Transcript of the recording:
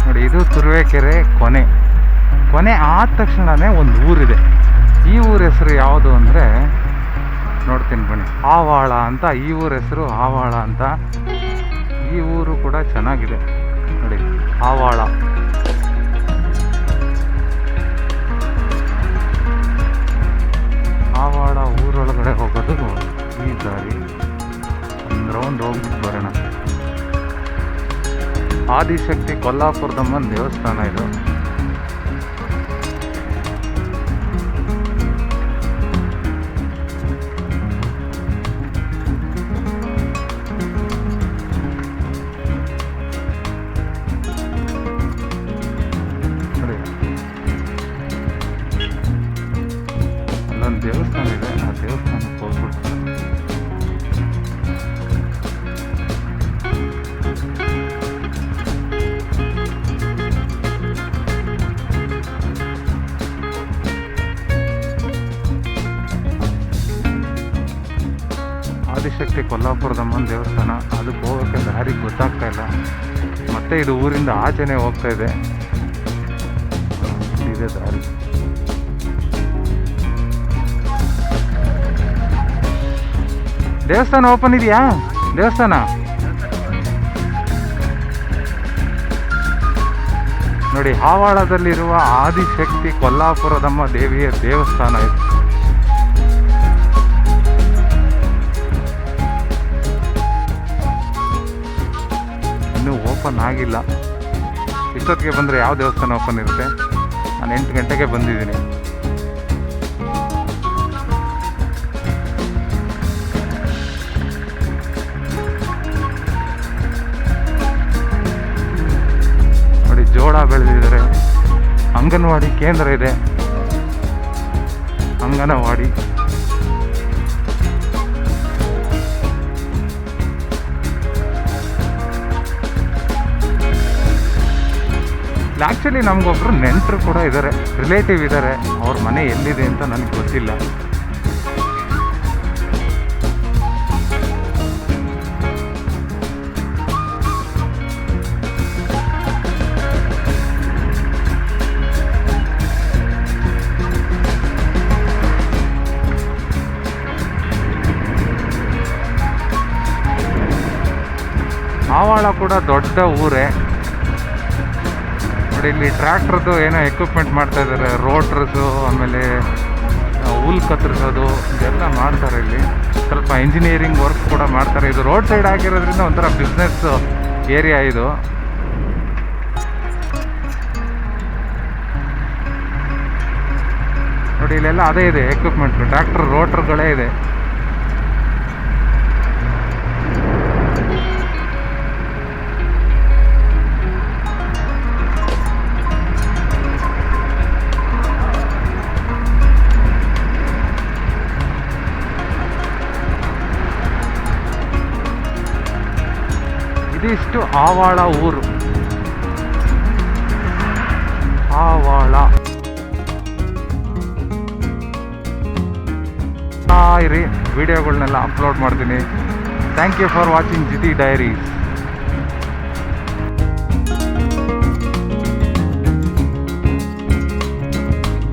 ನೋಡಿ, ಇದು ತುರುವೇಕೆರೆ ಕೊನೆ ಆದ ತಕ್ಷಣವೇ ಒಂದು ಊರಿದೆ. ಈ ಊರ ಹೆಸರು ಯಾವುದು ಅಂದರೆ ನೋಡ್ತೀನಿ ಬನ್ನಿ. ಆವಾಳ ಅಂತ ಈ ಊರ ಹೆಸರು, ಆವಾಳ ಅಂತ. ಈ ಊರು ಕೂಡ ಚೆನ್ನಾಗಿದೆ ನೋಡಿ, ಆವಾಳ. ಆವಾಳ ಊರೊಳಗಡೆ ಹೋಗೋದು ಈ ದಾರಿ. ಒಂದು ರೌಂಡ್ ಹೋಗ್ಬಿಟ್ಟು ಬರೋಣ. ಆದಿಶಕ್ತಿ ಕೊಲ್ಲಾಪುರದಮ್ಮನ ದೇವಸ್ಥಾನ ಇದು. ಅಲ್ಲೊಂದು ದೇವಸ್ಥಾನ ಇದೆ, ಆ ದೇವಸ್ಥಾನಕ್ಕೆ ಹೋಗ್ಬಿಟ್ಟು ಆದಿಶಕ್ತಿ ಕೊಲ್ಲಾಪುರದಮ್ಮನ ದೇವಸ್ಥಾನ. ಅದಕ್ಕೆ ಹೋಗೋಕ್ಕೆ ದಾರಿ ಗೊತ್ತಾಗ್ತಾ ಇಲ್ಲ. ಮತ್ತೆ ಇದು ಊರಿಂದ ಆಚೆನೆ ಹೋಗ್ತಾ ಇದೆ. ಇದೆ ದಾರಿ. ದೇವಸ್ಥಾನ ಓಪನ್ ಇದೆಯಾ? ದೇವಸ್ಥಾನ ನೋಡಿ, ಆವಾಳದಲ್ಲಿರುವ ಆದಿಶಕ್ತಿ ಕೊಲ್ಲಾಪುರದಮ್ಮ ದೇವಿಯ ದೇವಸ್ಥಾನ ಇದು. ಇನ್ನೂ ಓಪನ್ ಆಗಿಲ್ಲ. ಇಷ್ಟೊತ್ತಿಗೆ ಬಂದರೆ ಯಾವ ದೇವಸ್ಥಾನ ಓಪನ್ ಇರುತ್ತೆ? ನಾನು 8 ಗಂಟೆಗೆ ಬಂದಿದ್ದೀನಿ. ನೋಡಿ, ಜೋಳ ಬೆಳೆದಿದ್ದಾರೆ. ಅಂಗನವಾಡಿ ಕೇಂದ್ರ ಇದೆ. ಅಂಗನವಾಡಿ ಆ್ಯಕ್ಚುಲಿ ನಮಗೊಬ್ಬರು ನೆಂಟರು ಕೂಡ ಇದ್ದಾರೆ, ರಿಲೇಟಿವ್ ಇದ್ದಾರೆ. ಅವ್ರ ಮನೆ ಎಲ್ಲಿದೆ ಅಂತ ನನಗೆ ಗೊತ್ತಿಲ್ಲ. ಆವಾಳ ಕೂಡ ದೊಡ್ಡ ಊರೇ ನೋಡಿ. ಇಲ್ಲಿ ಟ್ರ್ಯಾಕ್ಟ್ರದ್ದು ಏನೋ ಎಕ್ವಿಪ್ಮೆಂಟ್ ಮಾಡ್ತಾ ಇದ್ದಾರೆ, ರೋಟ್ರಸು, ಆಮೇಲೆ ಹುಲ್ ಕತ್ತರಿಸೋದು, ಇದೆಲ್ಲ ಮಾಡ್ತಾರೆ. ಇಲ್ಲಿ ಸ್ವಲ್ಪ ಇಂಜಿನಿಯರಿಂಗ್ ವರ್ಕ್ ಕೂಡ ಮಾಡ್ತಾರೆ. ಇದು ರೋಡ್ ಸೈಡ್ ಆಗಿರೋದ್ರಿಂದ ಒಂಥರ ಬಿಸ್ನೆಸ್ ಏರಿಯಾ ಇದು. ನೋಡಿ, ಇಲ್ಲೆಲ್ಲ ಅದೇ ಇದೆ ಎಕ್ವಿಪ್ಮೆಂಟ್, ಟ್ರ್ಯಾಕ್ಟರ್ ರೋಟ್ರ್ಗಳೇ ಇದೆ. ಇದಿಷ್ಟು ಆವಾಳ ಊರು. ಆವಾಳ ಇರಿ, ವಿಡಿಯೋಗಳನ್ನೆಲ್ಲ ಅಪ್ಲೋಡ್ ಮಾಡ್ತೀನಿ. Thank you for watching Jithi diaries.